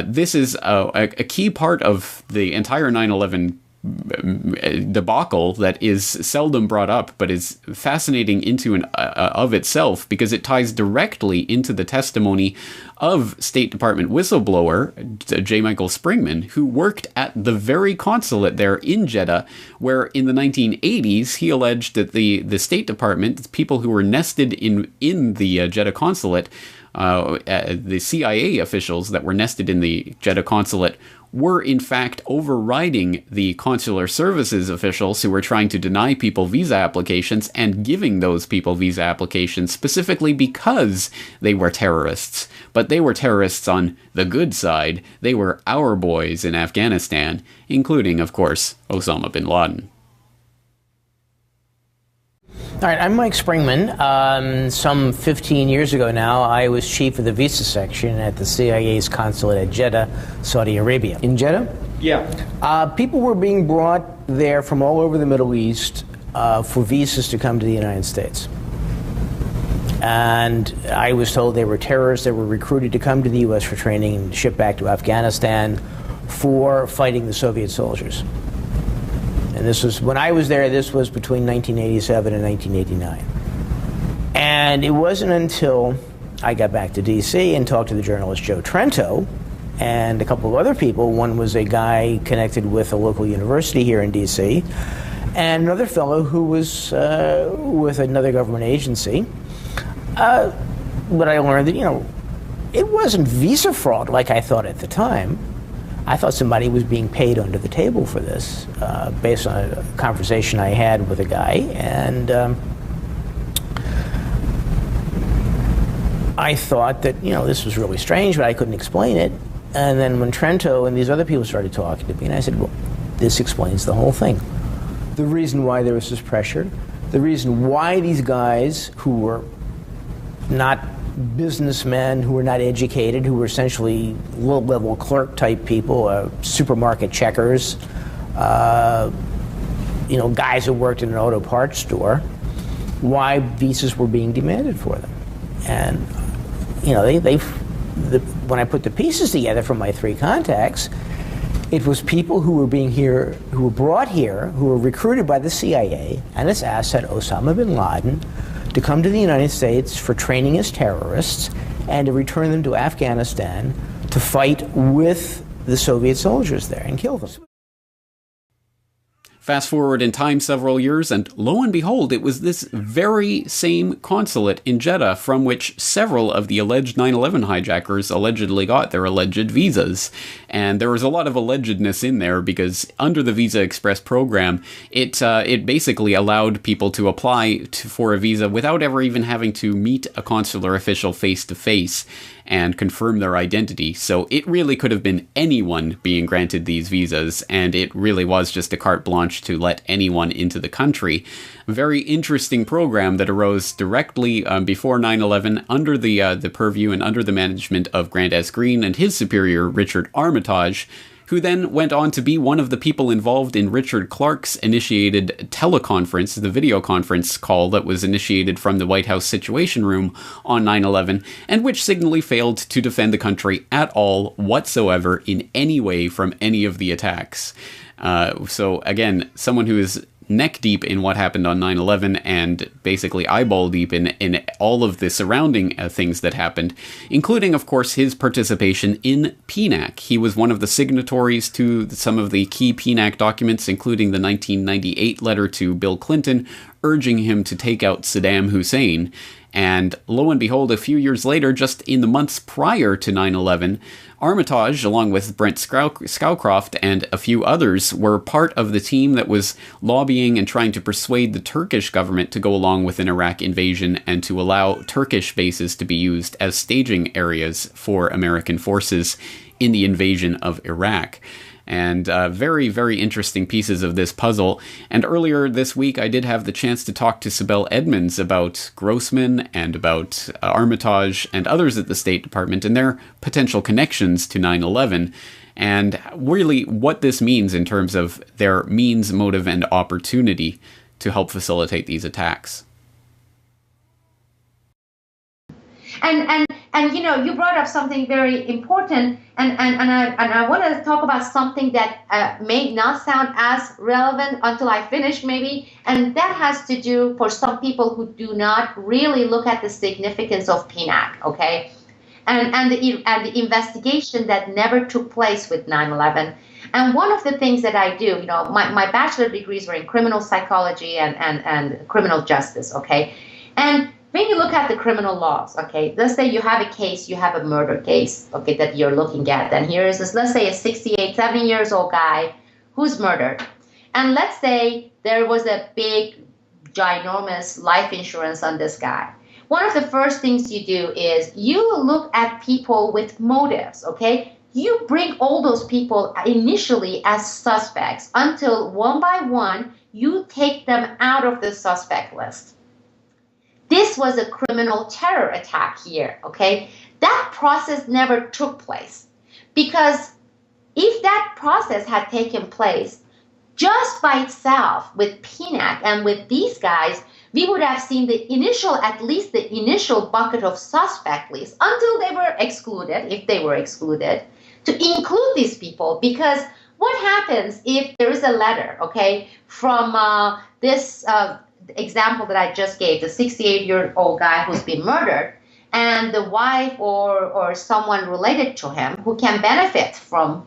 This is a key part of the entire 9/11 debacle that is seldom brought up, but is fascinating into and of itself, because it ties directly into the testimony of State Department whistleblower J. Michael Springman, who worked at the very consulate there in Jeddah, where in the 1980s he alleged that the State Department, people who were nested in the Jeddah consulate, the CIA officials that were nested in the Jeddah consulate, were in fact overriding the consular services officials who were trying to deny people visa applications and giving those people visa applications specifically because they were terrorists. But they were terrorists on the good side. They were our boys in Afghanistan, including, of course, Osama bin Laden. All right, I'm Mike Springman. Some 15 years ago now, I was chief of the visa section at the CIA's consulate at Jeddah, Saudi Arabia. In Jeddah? Yeah. People were being brought there from all over the Middle East for visas to come to the United States. And I was told they were terrorists that were recruited to come to the U.S. for training and shipped back to Afghanistan for fighting the Soviet soldiers. And this was, when I was there, this was between 1987 and 1989. And it wasn't until I got back to D.C. and talked to the journalist Joe Trento and a couple of other people. One was a guy connected with a local university here in D.C. and another fellow who was with another government agency. But I learned that, it wasn't visa fraud like I thought at the time. I thought somebody was being paid under the table for this, based on a conversation I had with a guy, and I thought that, this was really strange, but I couldn't explain it. And then when Trento and these other people started talking to me, and I said, well, this explains the whole thing. The reason why there was this pressure, the reason why these guys who were not businessmen, who were not educated, who were essentially low-level clerk-type people, supermarket checkers, guys who worked in an auto parts store, why visas were being demanded for them. And, when I put the pieces together from my 3 contacts, it was people who were brought here, who were recruited by the CIA and its asset Osama bin Laden, to come to the United States for training as terrorists and to return them to Afghanistan to fight with the Soviet soldiers there and kill them. Fast forward in time several years, and lo and behold, it was this very same consulate in Jeddah from which several of the alleged 9/11 hijackers allegedly got their alleged visas. And there was a lot of allegedness in there because under the Visa Express program, it basically allowed people to apply for a visa without ever even having to meet a consular official face to face. and confirm their identity. So it really could have been anyone being granted these visas, and it really was just a carte blanche to let anyone into the country. A very interesting program that arose directly before 9/11 under the purview and under the management of Grant S. Green and his superior, Richard Armitage, who then went on to be one of the people involved in Richard Clarke's initiated teleconference, the video conference call that was initiated from the White House Situation Room on 9/11, and which signally failed to defend the country at all whatsoever in any way from any of the attacks. So again, someone who is neck deep in what happened on 9/11 and basically eyeball deep in all of the surrounding things that happened, including, of course, his participation in PNAC. He was one of the signatories to some of the key PNAC documents, including the 1998 letter to Bill Clinton urging him to take out Saddam Hussein. And lo and behold, a few years later, just in the months prior to 9/11, Armitage, along with Brent Scowcroft and a few others, were part of the team that was lobbying and trying to persuade the Turkish government to go along with an Iraq invasion and to allow Turkish bases to be used as staging areas for American forces in the invasion of Iraq. And very, very interesting pieces of this puzzle. And earlier this week, I did have the chance to talk to Sibel Edmonds about Grossman and about Armitage and others at the State Department and their potential connections to 9/11, and really what this means in terms of their means, motive, and opportunity to help facilitate these attacks. And you know, you brought up something very important, and I want to talk about something that may not sound as relevant until I finish, maybe, and that has to do for some people who do not really look at the significance of PNAC, okay, and the investigation that never took place with 9/11. And one of the things that I do, you know, my bachelor degrees were in criminal psychology and criminal justice, okay, and when you look at the criminal laws, okay, let's say you have a case, you have a murder case, okay, that you're looking at. And here is this, let's say a 68, 70 years old guy who's murdered. And let's say there was a big, ginormous life insurance on this guy. One of the first things you do is you look at people with motives, okay? You bring all those people initially as suspects until one by one, you take them out of the suspect list. This was a criminal terror attack here, okay? That process never took place, because if that process had taken place just by itself with PNAC and with these guys, we would have seen the initial, at least the initial bucket of suspect list until they were excluded, if they were excluded, to include these people. Because what happens if there is a letter, okay, from this example that I just gave, the 68-year-old guy who's been murdered, and the wife or someone related to him who can benefit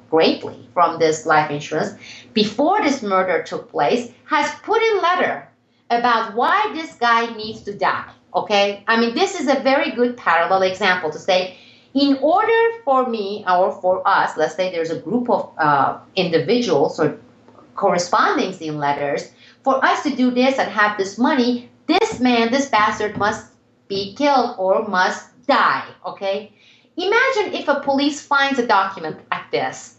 greatly from this life insurance before this murder took place, has put in letter about why this guy needs to die, okay? I mean, this is a very good parallel example to say, in order for me or for us, let's say there's a group of individuals or correspondings in letters, for us to do this and have this money, this man, this bastard must be killed or must die, okay? Imagine if a police finds a document like this.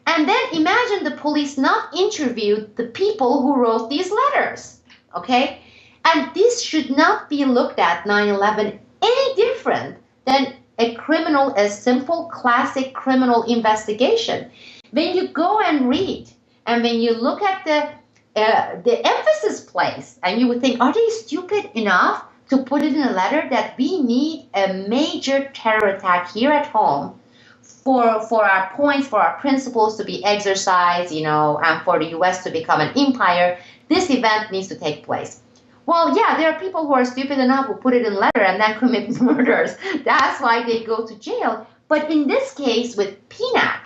And then imagine the police not interviewed the people who wrote these letters, okay? And this should not be looked at, 9/11, any different than a simple, classic criminal investigation. When you go and read, and when you look at the emphasis placed, and you would think, are they stupid enough to put it in a letter that we need a major terror attack here at home for our points, for our principles to be exercised, you know, and for the U.S. to become an empire, this event needs to take place. Well, yeah, there are people who are stupid enough who put it in letter and then commit murders. That's why they go to jail. But in this case with PNAC,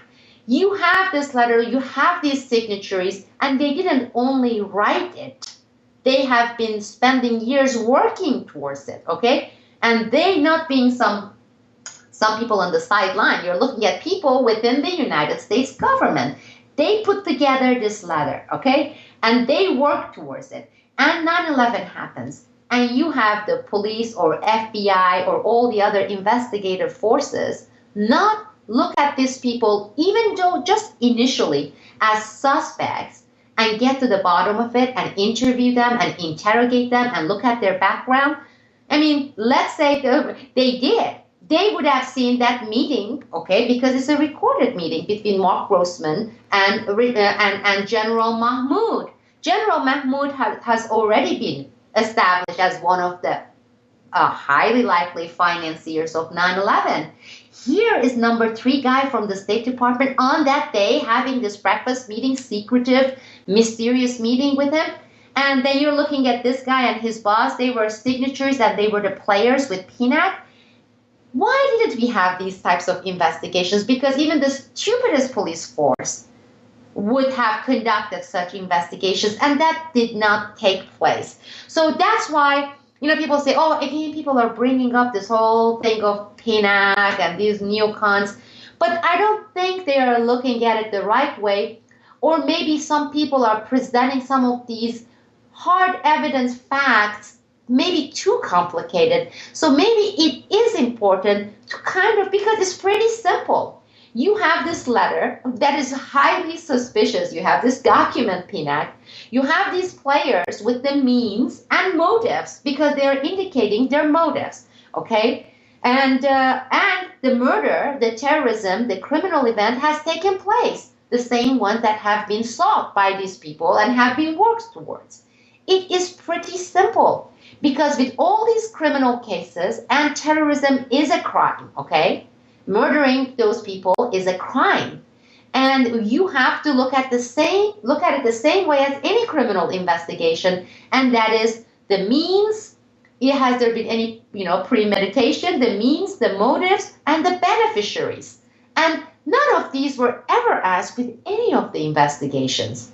you have this letter, you have these signatories, and they didn't only write it. They have been spending years working towards it, okay? And they not being some people on the sideline. You're looking at people within the United States government. They put together this letter, okay? And they work towards it. And 9/11 happens. and you have the police or FBI or all the other investigative forces not look at these people, even though just initially as suspects, and get to the bottom of it and interview them and interrogate them and look at their background. I mean, let's say they did. They would have seen that meeting, okay, because it's a recorded meeting between Mark Grossman and General Mahmoud. General Mahmoud has already been established as one of the highly likely financiers of 9/11. Here is number 3 guy from the State Department on that day having this breakfast meeting, secretive, mysterious meeting with him. And then you're looking at this guy and his boss. They were signatures and they were the players with PNAC. Why didn't we have these types of investigations? Because even the stupidest police force would have conducted such investigations, and that did not take place. So that's why, people say, oh, again, people are bringing up this whole thing of PNAC and these neocons, but I don't think they are looking at it the right way, or maybe some people are presenting some of these hard evidence facts maybe too complicated. So maybe it is important to because it's pretty simple. You have this letter that is highly suspicious. You have this document, PNAC. You have these players with the means and motives because they're indicating their motives, okay? And the murder, the terrorism, the criminal event has taken place, the same ones that have been sought by these people and have been worked towards. It is pretty simple because with all these criminal cases, and terrorism is a crime, okay? Murdering those people is a crime. And you have to look at it the same way as any criminal investigation, and that is the means. Has there been any, premeditation, the means, the motives, and the beneficiaries? And none of these were ever asked with any of the investigations.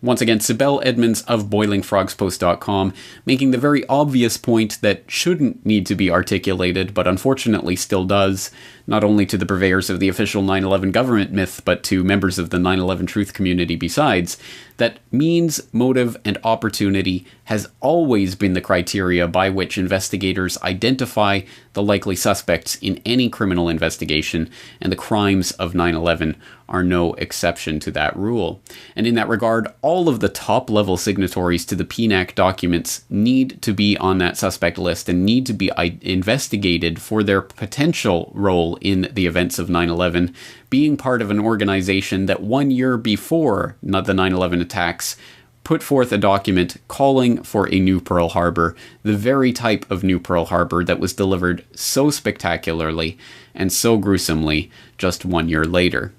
Once again, Sibel Edmonds of BoilingFrogsPost.com, making the very obvious point that shouldn't need to be articulated, but unfortunately still does, not only to the purveyors of the official 9/11 government myth, but to members of the 9/11 truth community besides, that means, motive, and opportunity has always been the criteria by which investigators identify the likely suspects in any criminal investigation, and the crimes of 9/11 are no exception to that rule. And in that regard, all of the top-level signatories to the PNAC documents need to be on that suspect list and need to be investigated for their potential role in the events of 9/11, being part of an organization that 1 year before the 9/11 attacks put forth a document calling for a new Pearl Harbor, the very type of new Pearl Harbor that was delivered so spectacularly and so gruesomely just 1 year later.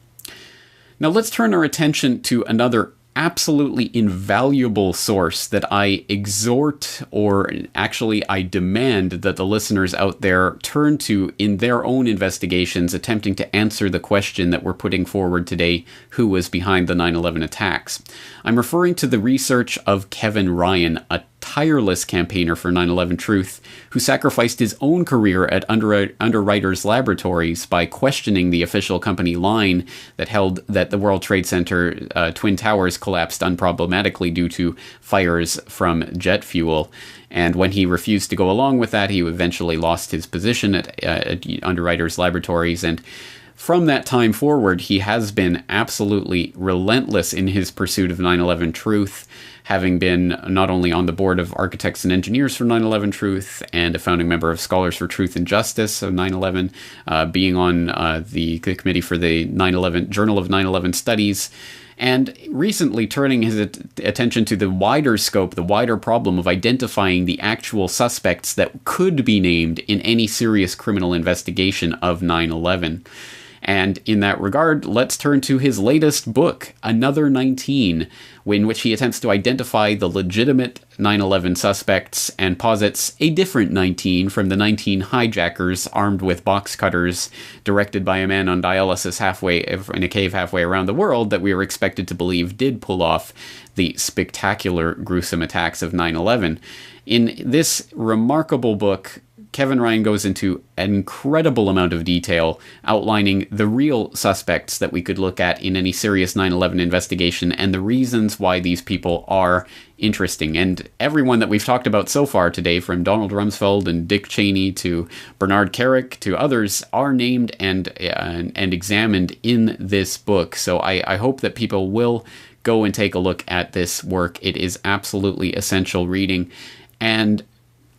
Now let's turn our attention to another absolutely invaluable source that I exhort, or actually I demand that the listeners out there turn to in their own investigations attempting to answer the question that we're putting forward today: who was behind the 9/11 attacks? I'm referring to the research of Kevin Ryan, a tireless campaigner for 9/11 Truth, who sacrificed his own career at Underwriters Laboratories by questioning the official company line that held that the World Trade Center Twin Towers collapsed unproblematically due to fires from jet fuel. And when he refused to go along with that, he eventually lost his position at Underwriters Laboratories. And from that time forward, he has been absolutely relentless in his pursuit of 9/11 Truth, having been not only on the board of architects and engineers for 9/11 Truth and a founding member of Scholars for Truth and Justice of 9/11, being on the committee for the 9/11 Journal of 9/11 Studies, and recently turning his attention to the wider scope, the wider problem of identifying the actual suspects that could be named in any serious criminal investigation of 9/11. And in that regard, let's turn to his latest book, Another 19, in which he attempts to identify the legitimate 9/11 suspects and posits a different 19 from the 19 hijackers armed with box cutters, directed by a man on dialysis in a cave halfway around the world that we were expected to believe did pull off the spectacular, gruesome attacks of 9/11. In this remarkable book, Kevin Ryan goes into an incredible amount of detail outlining the real suspects that we could look at in any serious 9/11 investigation and the reasons why these people are interesting. And everyone that we've talked about so far today, from Donald Rumsfeld and Dick Cheney to Bernard Kerik to others, are named and examined in this book. So I hope that people will go and take a look at this work. It is absolutely essential reading. And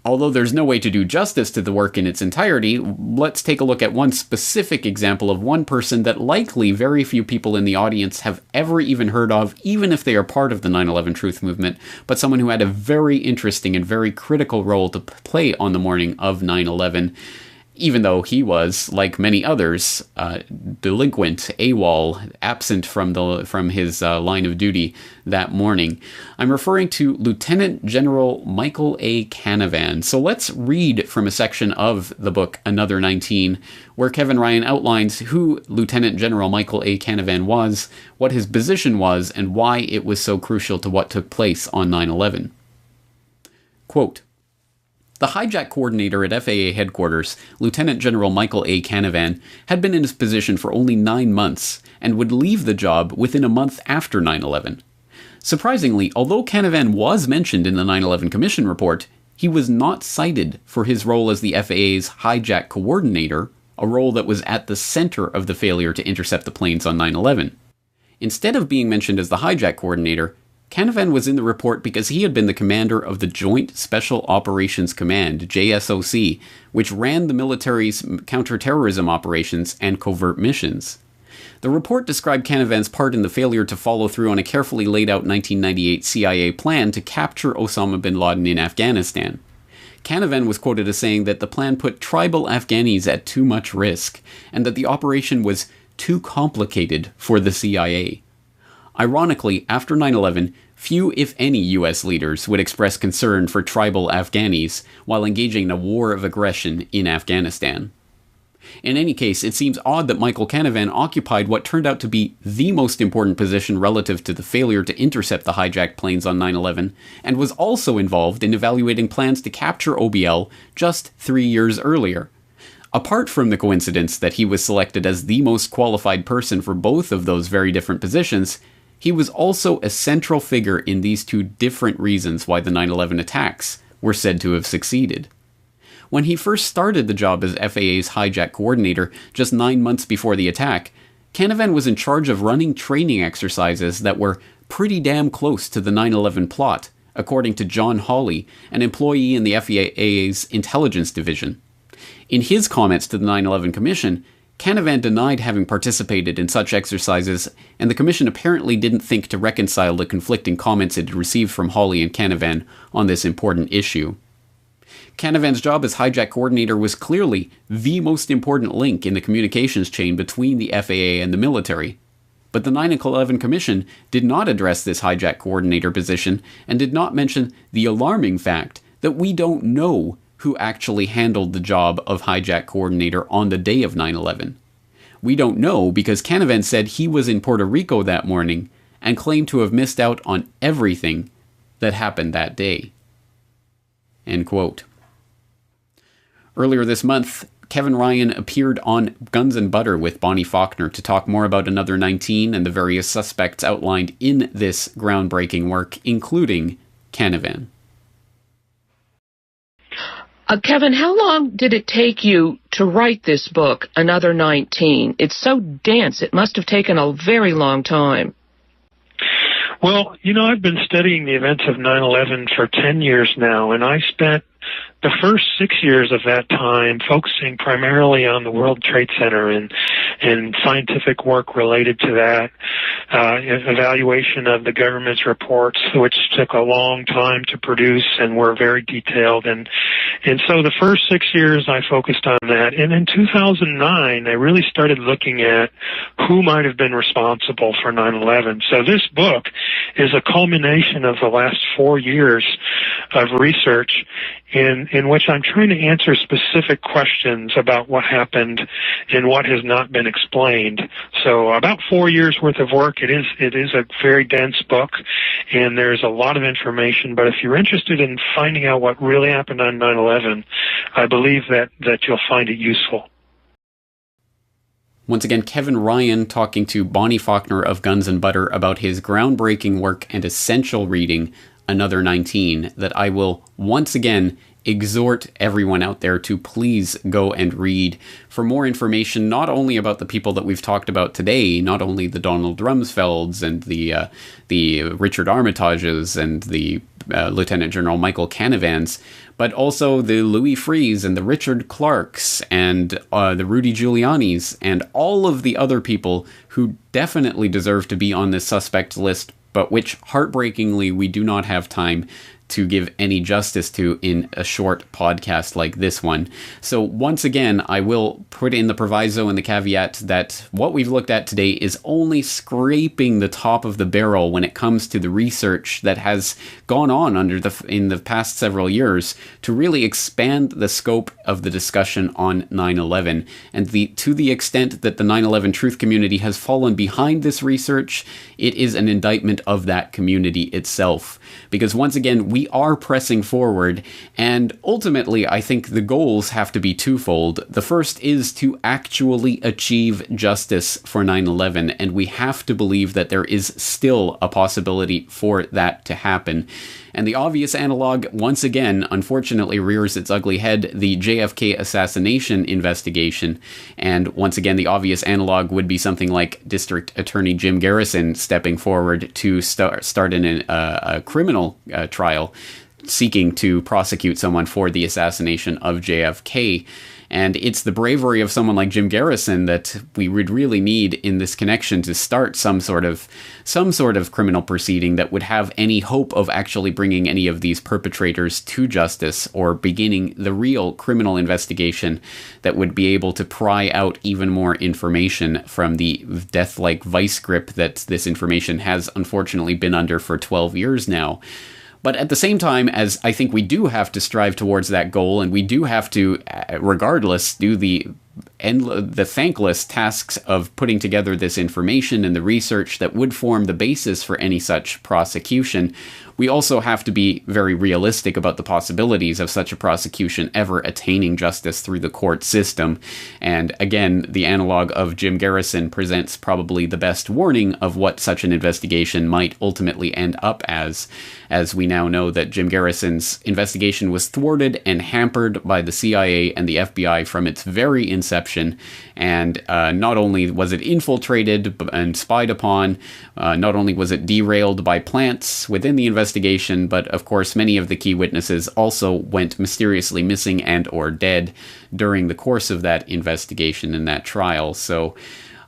although there's no way to do justice to the work in its entirety, let's take a look at one specific example of one person that likely very few people in the audience have ever even heard of, even if they are part of the 9/11 Truth Movement, but someone who had a very interesting and very critical role to play on the morning of 9/11, even though he was, like many others, delinquent, AWOL, absent from his line of duty that morning. I'm referring to Lieutenant General Michael A. Canavan. So let's read from a section of the book, Another 19, where Kevin Ryan outlines who Lieutenant General Michael A. Canavan was, what his position was, and why it was so crucial to what took place on 9/11. Quote, "The hijack coordinator at FAA headquarters, Lieutenant General Michael A. Canavan, had been in his position for only 9 months and would leave the job within a month after 9/11. Surprisingly, although Canavan was mentioned in the 9/11 Commission report, he was not cited for his role as the FAA's hijack coordinator, a role that was at the center of the failure to intercept the planes on 9/11. Instead of being mentioned as the hijack coordinator, Canavan was in the report because he had been the commander of the Joint Special Operations Command, JSOC, which ran the military's counterterrorism operations and covert missions. The report described Canavan's part in the failure to follow through on a carefully laid out 1998 CIA plan to capture Osama bin Laden in Afghanistan. Canavan was quoted as saying that the plan put tribal Afghanis at too much risk, and that the operation was too complicated for the CIA. Ironically, after 9/11, few, if any, U.S. leaders would express concern for tribal Afghanis while engaging in a war of aggression in Afghanistan. In any case, it seems odd that Michael Canavan occupied what turned out to be the most important position relative to the failure to intercept the hijacked planes on 9/11, and was also involved in evaluating plans to capture OBL just 3 years earlier. Apart from the coincidence that he was selected as the most qualified person for both of those very different positions, he was also a central figure in these two different reasons why the 9/11 attacks were said to have succeeded. When he first started the job as FAA's hijack coordinator just 9 months before the attack, Canavan was in charge of running training exercises that were pretty damn close to the 9/11 plot, according to John Hawley, an employee in the FAA's intelligence division. In his comments to the 9/11 Commission, Canavan denied having participated in such exercises, and the Commission apparently didn't think to reconcile the conflicting comments it had received from Hawley and Canavan on this important issue. Canavan's job as hijack coordinator was clearly the most important link in the communications chain between the FAA and the military. But the 9/11 Commission did not address this hijack coordinator position and did not mention the alarming fact that we don't know who actually handled the job of hijack coordinator on the day of 9/11. We don't know because Canavan said he was in Puerto Rico that morning and claimed to have missed out on everything that happened that day. End quote. Earlier this month, Kevin Ryan appeared on Guns and Butter with Bonnie Faulkner to talk more about Another 19 and the various suspects outlined in this groundbreaking work, including Canavan. Kevin, how long did it take you to write this book, Another 19? It's so dense. It must have taken a very long time. Well, I've been studying the events of 9/11 for 10 years now, and I spent the first 6 years of that time focusing primarily on the World Trade Center and scientific work related to that, evaluation of the government's reports, which took a long time to produce and were very detailed. And so the first 6 years I focused on that. And in 2009, I really started looking at who might have been responsible for 9/11. So this book is a culmination of the last 4 years of research in which I'm trying to answer specific questions about what happened and what has not been Unexplained. So about 4 years worth of work. It is a very dense book, and there's a lot of information. But if you're interested in finding out what really happened on 9/11, I believe that you'll find it useful. Once again, Kevin Ryan talking to Bonnie Faulkner of Guns and Butter about his groundbreaking work and essential reading, Another 19, that I will once again exhort everyone out there to please go and read for more information, not only about the people that we've talked about today, not only the Donald Rumsfelds and the Richard Armitages and the Lieutenant General Michael Canavans, but also the Louis Freehs and the Richard Clarks and the Rudy Giulianis and all of the other people who definitely deserve to be on this suspect list, but which, heartbreakingly, we do not have time to give any justice to in a short podcast like this one. So once again, I will put in the proviso and the caveat that what we've looked at today is only scraping the top of the barrel when it comes to the research that has gone on in the past several years to really expand the scope of the discussion on 9/11. And to the extent that the 9/11 truth community has fallen behind this research, it is an indictment of that community itself. Because once again, we are pressing forward, and ultimately I think the goals have to be twofold. The first is to actually achieve justice for 9/11, and we have to believe that there is still a possibility for that to happen. And the obvious analog, once again, unfortunately rears its ugly head, the JFK assassination investigation. And once again, the obvious analog would be something like District Attorney Jim Garrison stepping forward to start a criminal trial seeking to prosecute someone for the assassination of JFK. And it's the bravery of someone like Jim Garrison that we would really need in this connection to start some sort of criminal proceeding that would have any hope of actually bringing any of these perpetrators to justice or beginning the real criminal investigation that would be able to pry out even more information from the death-like vice grip that this information has unfortunately been under for 12 years now. But at the same time, as I think we do have to strive towards that goal, and we do have to, regardless, do the thankless tasks of putting together this information and the research that would form the basis for any such prosecution, we also have to be very realistic about the possibilities of such a prosecution ever attaining justice through the court system. And again, the analog of Jim Garrison presents probably the best warning of what such an investigation might ultimately end up as we now know that Jim Garrison's investigation was thwarted and hampered by the CIA and the FBI from its very inception. And not only was it infiltrated and spied upon, not only was it derailed by plants within the investigation, but of course many of the key witnesses also went mysteriously missing and or dead during the course of that investigation and that trial. So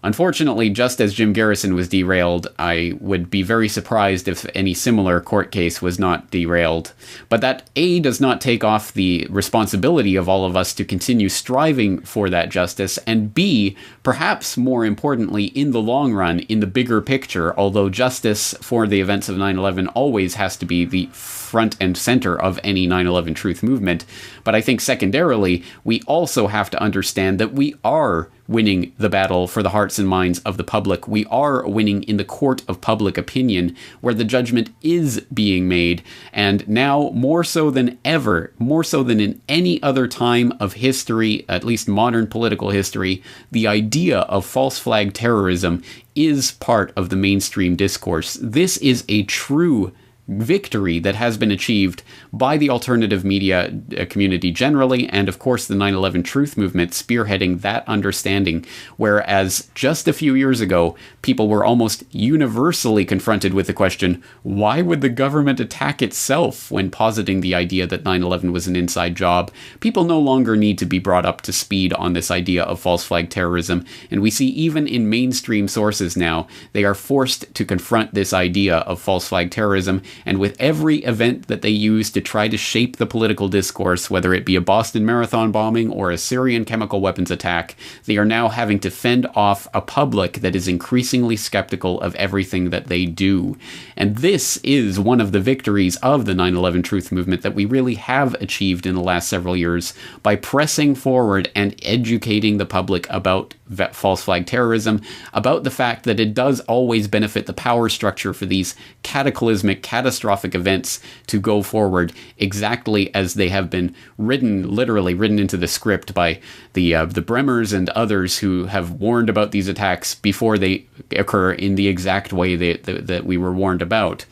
unfortunately, just as Jim Garrison was derailed, I would be very surprised if any similar court case was not derailed. But that, A, does not take off the responsibility of all of us to continue striving for that justice, and B, perhaps more importantly, in the long run, in the bigger picture, although justice for the events of 9/11 always has to be the front and center of any 9/11 truth movement, but I think secondarily, we also have to understand that we are winning the battle for the hearts and minds of the public. We are winning in the court of public opinion, where the judgment is being made, and now more so than ever, more so than in any other time of history, at least modern political history, the idea of false flag terrorism is part of the mainstream discourse. This is a true victory that has been achieved by the alternative media community generally, and of course the 9/11 truth movement spearheading that understanding, whereas just a few years ago people were almost universally confronted with the question, why would the government attack itself, when positing the idea that 9/11 was an inside job. People no longer need to be brought up to speed on this idea of false flag terrorism, and we see even in mainstream sources now they are forced to confront this idea of false flag terrorism, and with every event that they use to try to shape the political discourse, whether it be a Boston Marathon bombing or a Syrian chemical weapons attack, they are now having to fend off a public that is increasingly skeptical of everything that they do. And this is one of the victories of the 9/11 Truth movement that we really have achieved in the last several years by pressing forward and educating the public about false flag terrorism, about the fact that it does always benefit the power structure for these cataclysmic, catastrophic events to go forward exactly as they have been literally written into the script by the Bremers and others who have warned about these attacks before they occur in the exact way that we were warned about.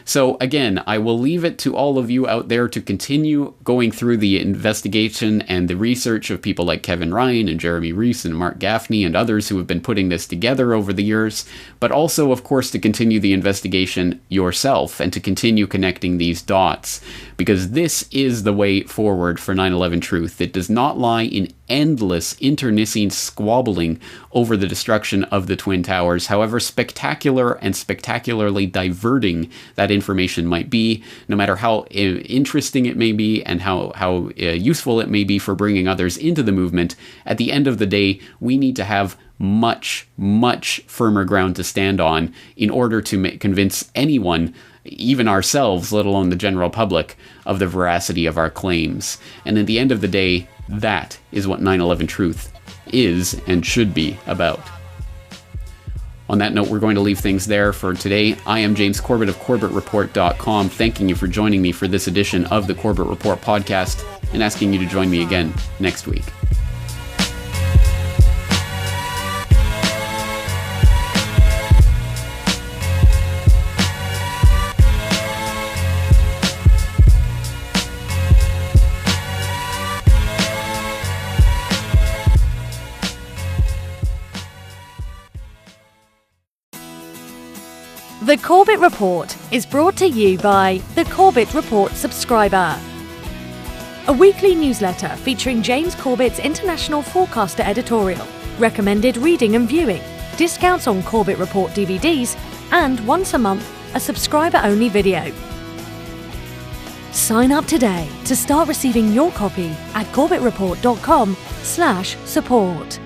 So again, I will leave it to all of you out there to continue going through the investigation and the research of people like Kevin Ryan and Jeremy Reese and Mark Gaffney and others who have been putting this together over the years, but also, of course, to continue the investigation yourself and to continue connecting these dots, because this is the way forward for 9/11 Truth. It does not lie in endless internecine squabbling over the destruction of the Twin Towers, however spectacular and spectacularly diverting that information might be, no matter how interesting it may be and how useful it may be for bringing others into the movement. At the end of the day, we need to have much, much firmer ground to stand on in order to convince anyone, even ourselves, let alone the general public, of the veracity of our claims. And at the end of the day, that is what 9/11 Truth is and should be about. On that note, we're going to leave things there for today. I am James Corbett of CorbettReport.com, thanking you for joining me for this edition of the Corbett Report podcast and asking you to join me again next week. The Corbett Report is brought to you by the Corbett Report subscriber, a weekly newsletter featuring James Corbett's International Forecaster editorial, recommended reading and viewing, discounts on Corbett Report DVDs, and once a month, a subscriber-only video. Sign up today to start receiving your copy at CorbettReport.com/support.